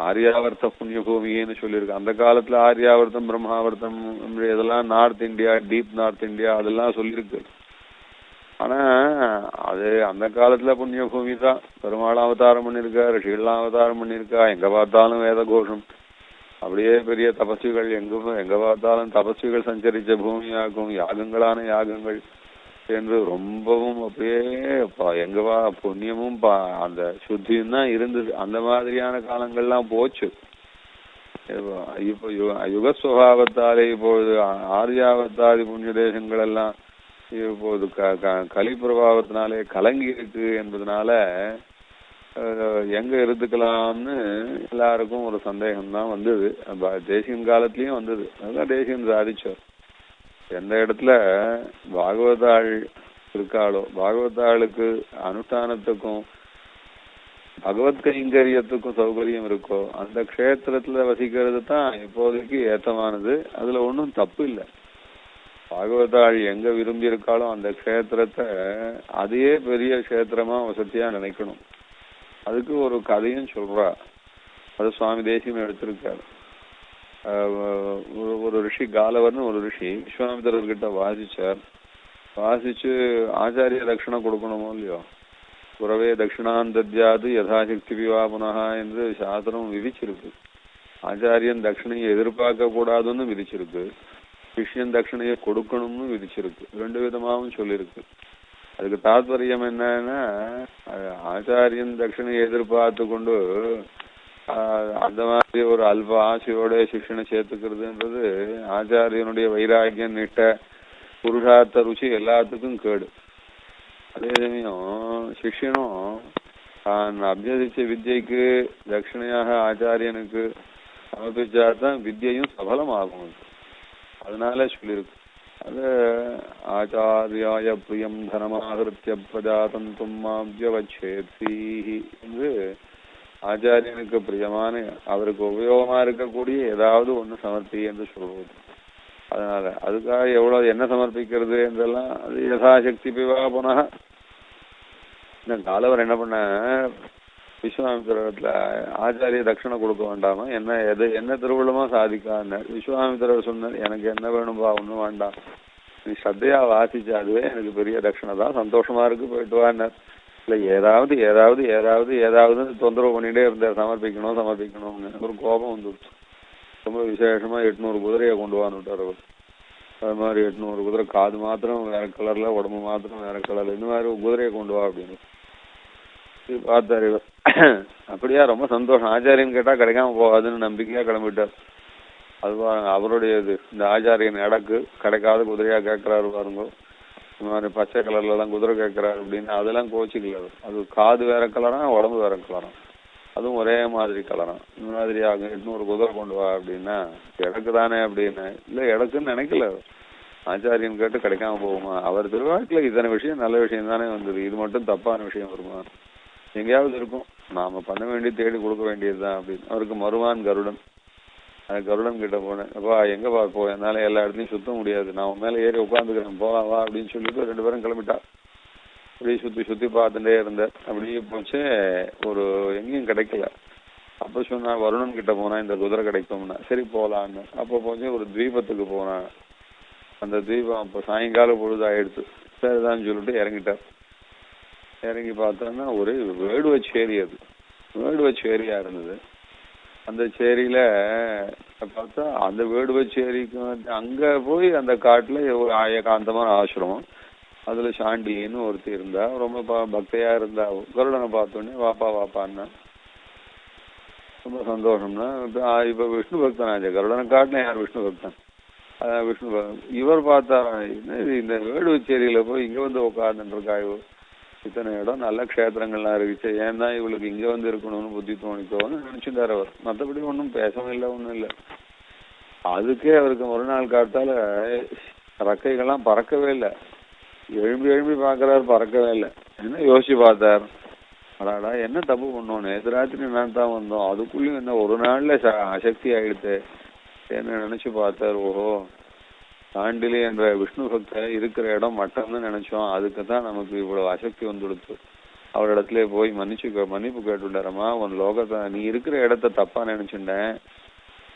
ஆரியாவர்த்த புண்ணிய பூமின்னு சொல்லியிருக்கு. அந்த காலத்துல ஆரியாவர்த்தம் பிரம்மாவர்த்தம் இதெல்லாம் north India, deep north India அதெல்லாம் சொல்லியிருக்கு. ஆனா அது அந்த காலத்துல புண்ணிய பூமி தான். பெருமாள் அவதாரம் பண்ணிருக்கா, ரிஷிகள்லாம் அவதாரம் பண்ணிருக்கா, எங்க பார்த்தாலும் வேத கோஷம். அப்படியே பெரிய தபஸ்விகள் எங்க பார்த்தாலும் தபஸ்விகள் சஞ்சரிச்ச பூமியாகும், யாகங்களான யாகங்கள் என்று ரொம்பவும் அப்படியே எங்கவா புண்ணியமும் அந்த சுத்தியும் தான் இருந்தது. அந்த மாதிரியான காலங்கள்லாம் போச்சு. இப்போ யுகஸ்வபாவத்தாலே இப்போது ஆரியாவத்தாதி புண்ணிய தேசங்கள் எல்லாம் இப்போது கலி பிரபாவத்தினாலே கலங்கி இருக்கு என்பதனால எங்க இருந்துக்கலாம்னு எல்லாருக்கும் ஒரு சந்தேகம் தான் வந்தது. தேசியம் காலத்திலயும் வந்தது. அதுதான் தேசியம் சாதிச்சார். எந்த இடத்துல பாகவதாள் இருக்காளோ, பாகவதாளுக்கு அனுஷ்டானத்துக்கும் பகவத் கைங்கரியத்துக்கும் சௌகரியம் இருக்கோ அந்த க்ஷேத்திரத்துல வசிக்கிறது தான் இப்போதைக்கு ஏத்தமானது. அதுல ஒன்றும் தப்பு இல்லை. பாகவதாள் எங்க விரும்பி இருக்காளோ அந்த க்ஷேத்திரத்தை அதையே பெரிய க்ஷேத்திரமா வசதியா நினைக்கணும். அதுக்கு ஒரு கதையும் சொல்றா. அது சுவாமி தேசியம் எடுத்திருக்காரு. ஒரு ரிஷி காலவர்னு ஒரு ரிஷி விஸ்வாமித்திரர்கிட்ட வாசிச்சு ஆச்சாரிய தட்சிணை கொடுக்கணுமோ இல்லையோ, புறவே தட்சிணாந்தத்யாது யதாசக்தி விவா புனகா என்று சாஸ்திரம் விதிச்சிருக்கு. ஆச்சாரியன் தட்சிணையை எதிர்பார்க்க கூடாதுன்னு விதிச்சிருக்கு, சிஷ்யன் தட்சிணையை கொடுக்கணும்னு விதிச்சிருக்கு. 2 விதமாகவும் சொல்லியிருக்கு. அதுக்கு தாத்பரியம் என்னன்னா, ஆச்சாரியன் தட்சிணையை எதிர்பார்த்து கொண்டு அந்த மாதிரி ஒரு அல்ப ஆசையோட சிஷ்யனை சேர்த்துக்கிறதுன்றது ஆச்சாரியனுடைய வைராகியம் நிட்ட புருஷார்த்த ருச்சி எல்லாத்துக்கும் கேடு. அதே சமயம் சிஷ்யனும் தான் அபியசிச்ச வித்யைக்கு தட்சிணையாக ஆச்சாரியனுக்கு சமர்ப்பிச்சாதான் வித்யையும் சபலமாகும். அதனால சொல்லியிருக்கு. அது ஆச்சாரியாய பிரியம் தனமாகிருத்திய பிரஜாதந்தும் மாவ்யவச்சேதி என்று ஆச்சாரியனுக்கு பிரியமான அவருக்கு உபயோகமா இருக்கக்கூடிய ஏதாவது ஒண்ணு சமர்ப்பி என்று சொல்வது. அதனால அதுக்காக எவ்வளவு என்ன சமர்ப்பிக்கிறது என்றெல்லாம் அது யதாசக்தி பிவா புனக. இந்த காலவர் என்ன பண்ண, விஸ்வாமித்திரத்துல ஆச்சாரிய தட்சிணை கொடுக்க வேண்டாமா, என்ன திருவிழமா சாதிக்கான்னு விஸ்வாமித்திரர் சொன்னார். எனக்கு என்ன வேணும்பா, ஒண்ணும் வேண்டாம், நீ ஸ்ரத்தையா வாசிச்சாதுவே எனக்கு பெரிய தட்சிணை தான், சந்தோஷமா இருக்கு, போயிட்டு வான்னார். இல்ல ஏதாவது ஏதாவது ஏதாவது ஏதாவது தொந்தரவு பண்ணிட்டே இருந்தார், சமர்ப்பிக்கணும்னு. ஒரு கோபம் வந்துடுச்சு. ரொம்ப விசேஷமா 800 குதிரையை கொண்டு வான்னுட்டார் அவர். அது மாதிரி 800 குதிரை, காது மாத்திரம் வேற கலர்ல, உடம்பு மாத்திரம் வேற கலர்ல, இந்த மாதிரி குதிரையை கொண்டு வா அப்படின்னு பார்த்தாரு இவர். அப்படியா, ரொம்ப சந்தோஷம். ஆச்சாரியன் கேட்டா கிடைக்காம போகாதுன்னு நம்பிக்கையா கிளம்பிட்டார். அது பாருங்க அவருடைய இது. இந்த ஆச்சாரியன் இடக்கு கிடைக்காத குதிரையா கேட்கிறாரு பாருங்க. இந்த மாதிரி பச்சை கலர்ல எல்லாம் குதிரை கேட்கிறாரு அப்படின்னு அதெல்லாம் கோச்சிக்கல. அது காது வேற கலரான், உடம்பு வேற கலரான், அதுவும் ஒரே மாதிரி கலரான். இந்த மாதிரி ஆகும். 800 குதிரை கொண்டு வா அப்படின்னா இடக்கு தானே அப்படின்னு. இல்ல இடக்குன்னு நினைக்கல. ஆச்சாரியன் கேட்டு கிடைக்காம போகுமா? அவர் திருவாட்டில இத்தனை விஷயம் நல்ல விஷயம் தானே வந்தது, இது மட்டும் தப்பான விஷயம் வருமா? எங்கேயாவது இருக்கும், நாம பண்ண வேண்டிய தேடி கொடுக்க வேண்டியதுதான் அப்படின்னு. அவருக்கு மருவான் கருடன். கருடன் கிட்ட போனேன், அப்பா எங்கப்பா போ, என்னால எல்லா இடத்துலையும் சுத்த முடியாது, நான் உன் மேல ஏறி உட்காந்துக்கிறேன், போலாம் வா அப்படின்னு சொல்லிட்டு 2 பேரும் கிளம்பிட்டா. அப்படியே சுத்தி சுத்தி பார்த்துட்டே இருந்தேன். அப்படியே போச்சு, ஒரு எங்கேயும் கிடைக்கல. அப்ப சொன்னா வருணன் கிட்ட போனா இந்த குதிரை கிடைக்கும்னா, சரி போலான்னு. அப்போ போச்சு ஒரு தீபத்துக்கு போனான். அந்த தீபம் அப்ப சாயங்கால பொழுது ஆயிடுச்சு. சரிதான் சொல்லிட்டு இறங்கிட்டார். இறங்கி பார்த்தோன்னா ஒரே வேடுவ சேரி, அது வேடுவ சேரியா இருந்தது. அந்த சேரியில பார்த்தா அந்த வேடுவ சேரிக்கு அங்க போய் அந்த காட்டுல ஒரு ஏகாந்தமான ஆசிரமம், அதுல சாண்டின்னு ஒருத்தி இருந்தா, ரொம்ப பக்தையா இருந்தா. கருடனை பார்த்தோன்னே வாப்பா வாப்பான்னா ரொம்ப சந்தோஷம்னா. இப்ப விஷ்ணு பக்தனாச்சு, கருடனை காட்டின யார் விஷ்ணு பக்தன், விஷ்ணு இவர் பார்த்தாரா, இந்த வேடுவச்சேரியில போய் இங்க வந்து உட்காந்துருக்காயோ, இத்தனை இடம் நல்ல க்ஷேத்திரங்கள்லாம் இருக்குச்சு, ஏன் தான் இவளுக்கு இங்க வந்து இருக்கணும்னு புத்தி தோணிக்கோன்னு நினைச்சுட்டார் அவர். மற்றபடி ஒன்றும் பேசவும் இல்லை, ஒன்றும் இல்லை. அதுக்கே அவருக்கு மறுநாள் காத்தால ரக்கைகள்லாம் பறக்கவே இல்லை. எழும்பி எழும்பி பார்க்கறாரு, பறக்கவே இல்லை. என்ன யோசிச்சு பார்த்தார், அடாடா என்ன தப்பு பண்ணோம், நேற்று ராத்திரி நான் தான் வந்தோம், அதுக்குள்ளயும் என்ன ஒரு நாள்ல அசக்தி ஆயிடுச்சு என்ன நினைச்சு பார்த்தார். ஓஹோ, தாண்டிலி என்ற விஷ்ணு பக்த இருக்கிற இடம் மட்டம்னு நினைச்சோம், அதுக்கு தான் நமக்கு இவ்வளவு அசக்தி வந்துடுச்சு. அவரிடத்துல போய் மன்னிப்பு கேட்டுட்டாரம்மா, உன் லோகத்தை நீ இருக்கிற இடத்த தப்பா நினைச்சுட்டேன்,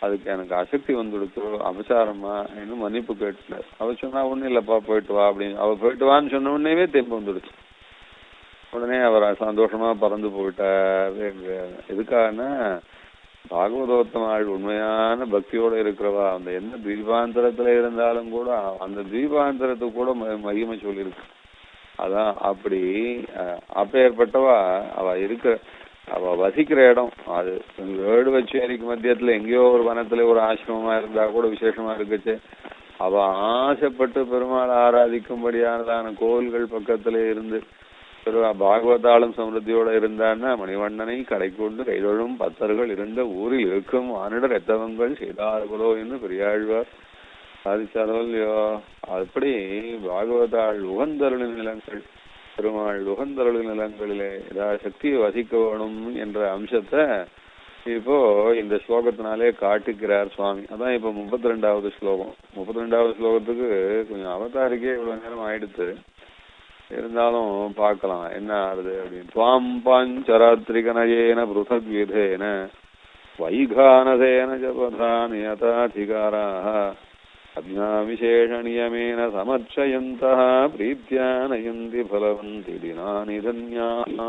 அதுக்கு எனக்கு அசக்தி வந்துடுச்சு, அபசாரமா இன்னும் மன்னிப்பு கேட்டுல. அவ சொன்னா ஒண்ணும் இல்லப்பா போயிட்டு வா அப்படின்னு. அவ போயிட்டு வான்னு சொன்ன உடனே தெம்பு வந்துடுச்சு. உடனே அவர் சந்தோஷமா பறந்து போயிட்டார். எதுக்காகனா பாகவதோத்தமாள் உண்மையான பக்தியோட இருக்கிறவா, அந்த என்ன தீபாந்தரத்துல இருந்தாலும் கூட அந்த தீபாந்தரத்துக்கு கூட மகிமை சொல்லியிருக்கு. அதான் அப்படி அப்பேற்பட்டவா அவ வசிக்கிற இடம் அது வேடுவச்சேரிக்கு மத்தியத்துல எங்கேயோ ஒரு வனத்துல ஒரு ஆசிரமமா இருந்தா கூட விசேஷமா இருக்குச்சு. அவ ஆசைப்பட்டு பெருமாள் ஆராதிக்கும்படியானதான கோவில்கள் பக்கத்துல இருந்து பாகவதாலும் சமிருத்தியோட இருந்தான்னா மணிவண்ணனை கடை கொண்டு கைதொழும் பக்தர்கள் இருந்த ஊரில் இருக்கும் மானிடர் எத்தவங்கள் செய்தார்களோ என்று பெரியாழ்வார் சாதிச்சாரோ இல்லையோ. அப்படி பாகவதாள் உகந்தருளின் நிலங்கள், பெருமாள் உகந்தருளின் நிலங்களிலே ஏதாவது சக்தியை வசிக்க வேணும் என்ற அம்சத்தை இப்போ இந்த ஸ்லோகத்தினாலே காட்டுக்கிறார் சுவாமி. அதான் இப்ப 32வது ஸ்லோகம். 32வது ஸ்லோகத்துக்கு கொஞ்சம் அவதாரிக்கே இவ்வளவு நேரம் ஆயிடுச்சு, இருந்தாலும் பார்க்கலாம் என்ன ஆறுது அப்படின்னு. துவாம் பாஞ்சராத்திரிகனயேன பிருதக் விதேன வைகானதேன ஜபதானியதாதிகாராः அஜ்ஞா விசேஷ நியமேன சமர்ச்சயந்தः பிரீத்யா நயந்தி பலவந்தி தினானி தன்யாः.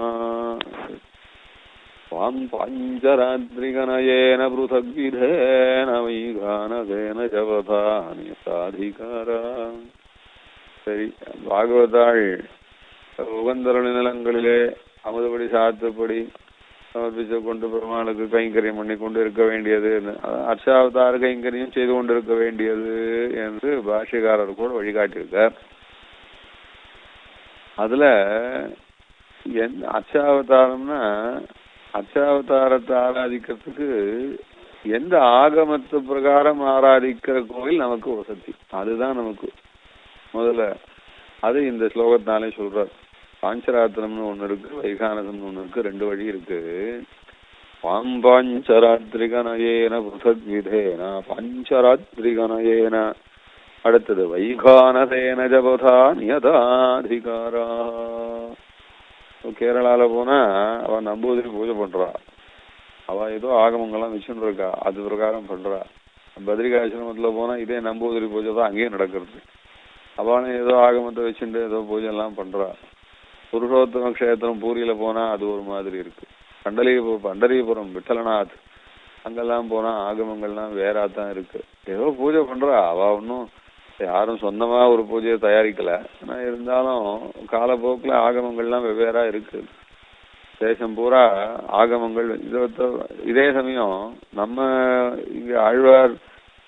துவாம் பாஞ்சராத்திரிகனயேன பிருதக் விதேன வைகானதேன ஜபதானியதாதிகாராः. சரி, பாகவதாள் உகந்தருளி நிலங்களிலே அமுதுபடி சாத்துப்படி சமர்ப்பிச்சு கொண்டு பெருமாளுக்கு கைங்கரியம் பண்ணி கொண்டு இருக்க வேண்டியது, அர்ச்சாவதார கைங்கரியம் செய்து கொண்டிருக்க வேண்டியது என்று பாஷ்யக்காரர் கூட வழிகாட்டியிருக்கார். அதுல அர்ச்சாவதாரம்னா அர்ச்சாவதாரத்தை ஆராதிக்கிறதுக்கு எந்த ஆகமத்து பிரகாரம் ஆராதிக்கிற கோவில் நமக்கு வசதி, அதுதான் நமக்கு முதல்ல. அது இந்த ஸ்லோகத்தினாலே சொல்றார். பாஞ்சராத்திரம்னு ஒண்ணு இருக்கு, வைகானதம்னு ஒண்ணு இருக்கு, 2 வழி இருக்கு. பாஞ்சராத்திரிகனயேன பிருதக் விதேன, பாஞ்சராத்திரிகனயேன. அடுத்தது வைகானதேன ஜபதா நியதாதிகாரா. கேரளால போனா அவ நம்பூதிரி பூஜை பண்றா, அவ ஏதோ ஆகமங்கள்லாம் வச்சுட்டு இருக்கா, அது பிரகாரம் பண்றா. பத்ரிகாசிரமத்துல போனா இதே நம்பூதிரி பூஜை தான் அங்கேயும் நடக்கிறது. அவனு ஏதோ ஆகமத்தை வச்சுட்டு ஏதோ பூஜை எல்லாம் பண்றா. புருஷோத்தம கஷேத்திரம் பூரியில போனா அது ஒரு மாதிரி இருக்கு. பண்டரிபுரம் விட்டலநாத் அங்கெல்லாம் போனா ஆகமங்கள்லாம் வேறாத்தான் இருக்கு. ஏதோ பூஜை பண்றா அவ, ஒன்னும் யாரும் சொந்தமா ஒரு பூஜையை தயாரிக்கல. ஆனா இருந்தாலும் காலப்போக்குல ஆகமங்கள்லாம் வெவ்வேறா இருக்கு. தேசம் பூரா ஆகமங்கள். இதே சமயம் நம்ம இங்க ஆழ்வார்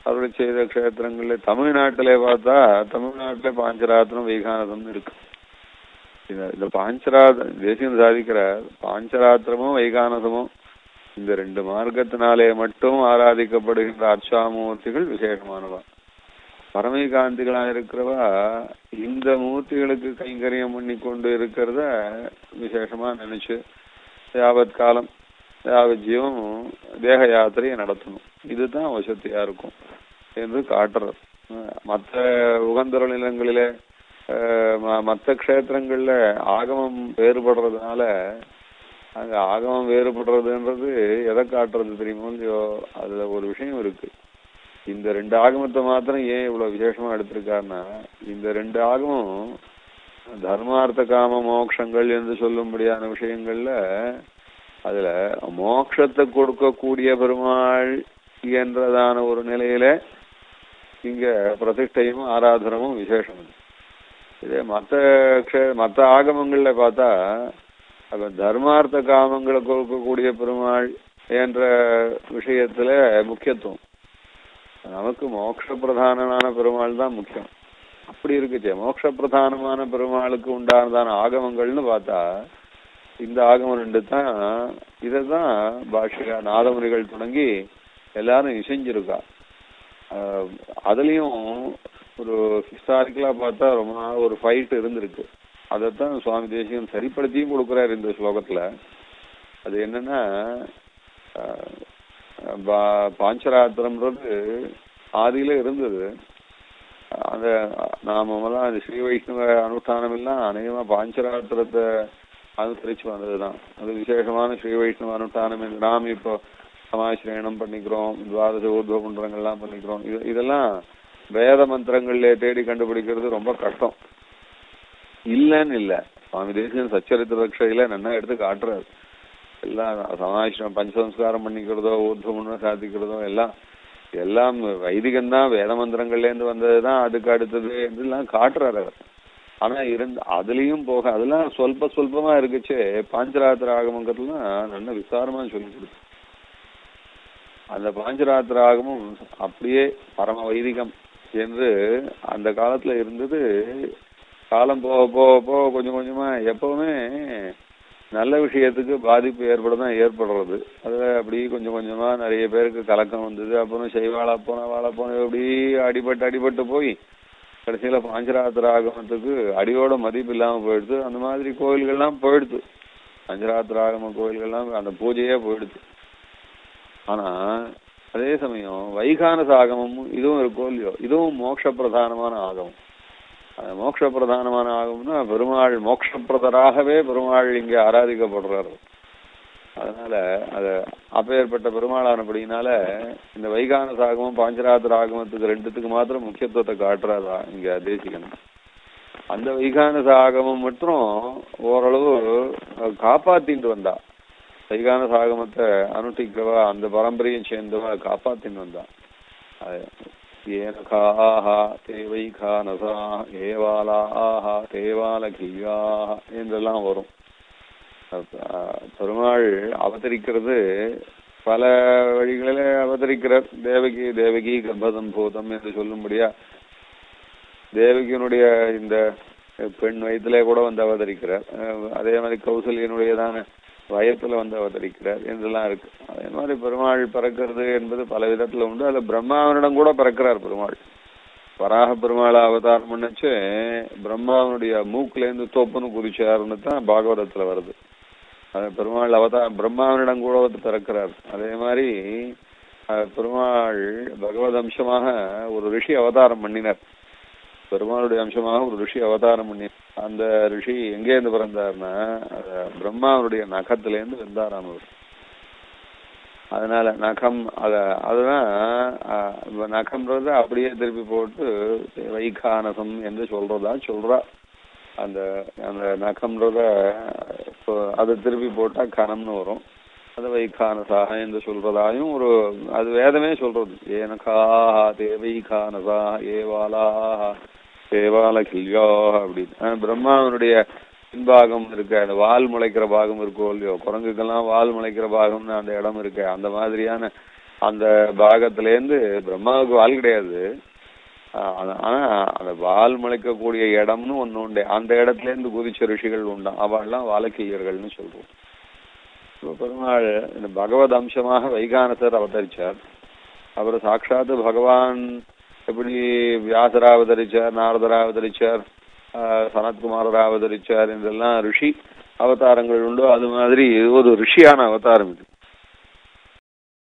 அவருடைய செய்த கஷேத்திரங்கள்ல தமிழ்நாட்டிலே பார்த்தா தமிழ்நாட்டிலே பாஞ்சராத்திரம் வைகானதம்னு இருக்கு. இந்த தேசியம் சாதிக்கிற பாஞ்சராத்திரமும் வைகானதமும் இந்த 2 மார்க்கத்தினாலே மட்டும் ஆராதிக்கப்படுகின்ற அர்ச்சாமூர்த்திகள் விசேஷமானவா. பரமகாந்திகளா இருக்கிறவா இந்த மூர்த்திகளுக்கு கைங்கரியம் பண்ணி கொண்டு இருக்கிறத விசேஷமா நினைச்சு யாவத் காலம் யாவத் ஜீவம் தேக யாத்திரையை நடத்தணும். இதுதான் வசதியா இருக்கும் என்று காட்டுறது. மற்ற உகந்தர நிலங்களிலே மற்ற க்ஷேத்திரங்கள்ல ஆகமம் வேறுபடுறதுனால அங்க ஆகமம் வேறுபடுறதுன்றது எதை காட்டுறது தெரியுமோ இல்லையோ, அதுல ஒரு விஷயம் இருக்கு. இந்த 2 ஆகமத்தை மாத்திரம் ஏன் இவ்வளவு விசேஷமா எடுத்திருக்காருன்னா, இந்த 2 ஆகமும் தர்மார்த்த காம மோட்சங்கள் என்று சொல்லும்படியான விஷயங்கள்ல அதுல மோட்சத்தை கொடுக்கக்கூடிய பெருமாள் என்றதான ஒரு நிலையில இங்க பிரதிஷ்டையும் ஆராதனமும் விசேஷம். இதே மற்ற ஆகமங்கள்ல பார்த்தா தர்மார்த்த காமங்களை கொடுக்கக்கூடிய பெருமாள் என்ற விஷயத்துல முக்கியத்துவம். நமக்கு மோட்ச பிரதானமான பெருமாள் தான் முக்கியம். அப்படி இருக்குச்சே, மோட்ச பிரதானமான பெருமாளுக்கு உண்டானதான ஆகமங்கள்னு பார்த்தா இந்த ஆகமம் 2 தான். இதைதான் பாஷ்ய நாதமுனிகள் தொடங்கி எல்லாரும் இசைஞ்சிருக்கா. அதுலயும் ஒரு ஹிஸ்டாரிக்கலா பார்த்தா ரொம்ப ஒரு ஃபைட் இருந்திருக்கு. அதைத்தான் சுவாமி தேசிகன் சரிப்படுத்தியும் கொடுக்குறாரு இந்த ஸ்லோகத்துல. அது என்னன்னா, பாஞ்சராத்திரம்ன்றது ஆதியில இருந்தது. அந்த நாமெல்லாம் அந்த ஸ்ரீ வைஷ்ணவ அனுஷ்டானம் எல்லாம் அநேகமா பாஞ்சராத்திரத்தை அனுசரிச்சு வந்ததுதான். அது விசேஷமான ஸ்ரீ வைஷ்ணவ அனுஷ்டானம். நாம் இப்போ சமாசிரயணம் பண்ணிக்கிறோம், துவாதச ஊர்துவ குண்டங்கள்லாம் பண்ணிக்கிறோம். இதெல்லாம் வேத மந்திரங்கள்ல தேடி கண்டுபிடிக்கிறது ரொம்ப கஷ்டம். இல்லன்னு இல்ல, சுவாமி தேசிகன் சச்சரித்திர ரக்ஷையில நல்லா எடுத்து காட்டுறாரு. எல்லாம் சமாசிரம் பஞ்சசம்ஸ்காரம் பண்ணிக்கிறதோ ஊர்துவம் சாதிக்கிறதோ எல்லாம் வைதிகம்தான், வேத மந்திரங்கள்ல இருந்து வந்ததுதான், அதுக்கு அடுத்தது இதெல்லாம் காட்டுறாரு அவர். ஆனா அதுலயும் போக அதெல்லாம் சொல்பமா இருக்குச்சு. பாஞ்சராத்திர ஆகமங்கள்லாம் நல்ல விசாரமா சொல்லி கொடுத்து அந்த பாஞ்சராத்திர ஆகமும் அப்படியே பரம வைதிகம் என்று அந்த காலத்துல இருந்தது. காலம் போக போக போக கொஞ்சம் கொஞ்சமா எப்பவுமே நல்ல விஷயத்துக்கு பாதிப்பு ஏற்படுறது. அதுல அப்படி கொஞ்சம் கொஞ்சமா நிறைய பேருக்கு கலக்கம் வந்தது. அப்புறம் செய்வாளா போன எப்படி அடிபட்டு போய் கடைசியில பாஞ்சராத்திர ஆகமத்துக்கு அடியோட மதிப்பு இல்லாம போயிடுது. அந்த மாதிரி கோயில்கள்லாம் போயிடுது. பாஞ்சராத்திர ஆகம கோயில்கள்லாம் அந்த பூஜையே போயிடுது. ஆனா அதே சமயம் வைகானச ஆகமும் இதுவும் இருக்கோ இல்லையோ, இதுவும் மோட்ச பிரதானமான ஆகமம். மோட்ச பிரதானமான ஆகம்னா பெருமாள் மோட்சப்பிரதராகவே பெருமாள் இங்க ஆராதிக்கப்படுறாரு. அதனால அப்பேற்பட்ட பெருமாளானபடினால இந்த வைகானச ஆகமும் பாஞ்சராத்திர ஆகமத்துக்கு 2த்துக்கு மாத்திரம் முக்கியத்துவத்தை காட்டுறாரா இங்க தேசிகன். அந்த வைகானச ஆகமம் மட்டும் ஓரளவு காப்பாத்திட்டு வந்தா. வைகானச ஆகமத்தை அனுஷ்டிக்கிறவா அந்த பரம்பரையை சேர்ந்தவா காப்பாத்தின்னு வந்தா. தேவைகானசா ஏவாலாஹ தேவாலகியாஹ என்றெல்லாம் வரும். பெருமாள் அவதரிக்கிறது பல வழிகளில அவதரிக்கிறார். தேவகி கர்ப்பதம் பூதம் என்று சொல்லும்படியா தேவகியினுடைய இந்த பெண் வயத்திலே கூட வந்து அவதரிக்கிறார். அதே மாதிரி கௌசல்யனுடையதான வயத்துல வந்து அவதரிக்கிறார் என்றெல்லாம் இருக்கு. அதே மாதிரி பெருமாள் பிறக்கிறது என்பது பல விதத்துல உண்டு. அதுல பிரம்மாவனிடம் கூட பிறக்கிறார் பெருமாள். வராக பெருமாளை அவதாரம் பண்ணச்சு பிரம்மாவனுடைய மூக்குல இருந்து தோப்புன்னு குறிச்சாருன்னு தான் பாகவதத்துல வருது. பெருமாள் பிரம்மாவனிடம் கூட வந்து பிறக்கிறார். அதே மாதிரி பெருமாள் பகவத் அம்சமாக ஒரு ரிஷி அவதாரம் பண்ணினார். பெருமாளுடைய அம்சமாக ஒரு ரிஷி அவதாரம் பண்ணி அந்த ரிஷி எங்கேருந்து பிறந்தார்னா பிரம்மாவனுடைய நகத்திலேருந்து வந்தாராம் அவர். அதனால நகம் அதுதான் நகம்ன்றத அப்படியே திருப்பி போட்டு வைகானசம் என்று சொல்றா. அந்த அந்த நகம்ன்றத அதை திருப்பி போட்டா கணம்னு வரும். அது வைகானசாக என்று சொல்றதாயும் ஒரு அது வேதமே சொல்றது. ஏனகாஹா தேவைகானசா ஏவாலாஹா தேவால கில்யோ அப்படின்னு. பிரம்மாவனுடைய பின்பாகம் இருக்கு, அந்த வால் முளைக்கிற பாகம் இருக்கோ இல்லையோ, குரங்குக்கெல்லாம் வால் முளைக்கிற பாகம்னு அந்த இடம் இருக்கு. அந்த மாதிரியான அந்த பாகத்திலேருந்து பிரம்மாவுக்கு வால் கிடையாது. ஆனா அந்த வால் முளைக்கக்கூடிய இடம்னு ஒண்ணு உண்டு. அந்த இடத்துல இருந்து குதிச்ச ரிஷிகள் உண்டா, அவெல்லாம் வாலக்கியர்கள்னு சொல்றோம். பெருமாள் இந்த பகவத் அம்சமாக வைகானசர் அவதரிச்சார். அவர் சாட்சாத்து பகவான் எப்படி வியாசரா அவதரிச்சார், நாரதரா அவதரிச்சார், சனத்குமாரரா அவதரிச்சார் என்றெல்லாம் ரிஷி அவதாரங்கள் உண்டோ அது மாதிரி ஒரு ரிஷியான அவதாரம் இது.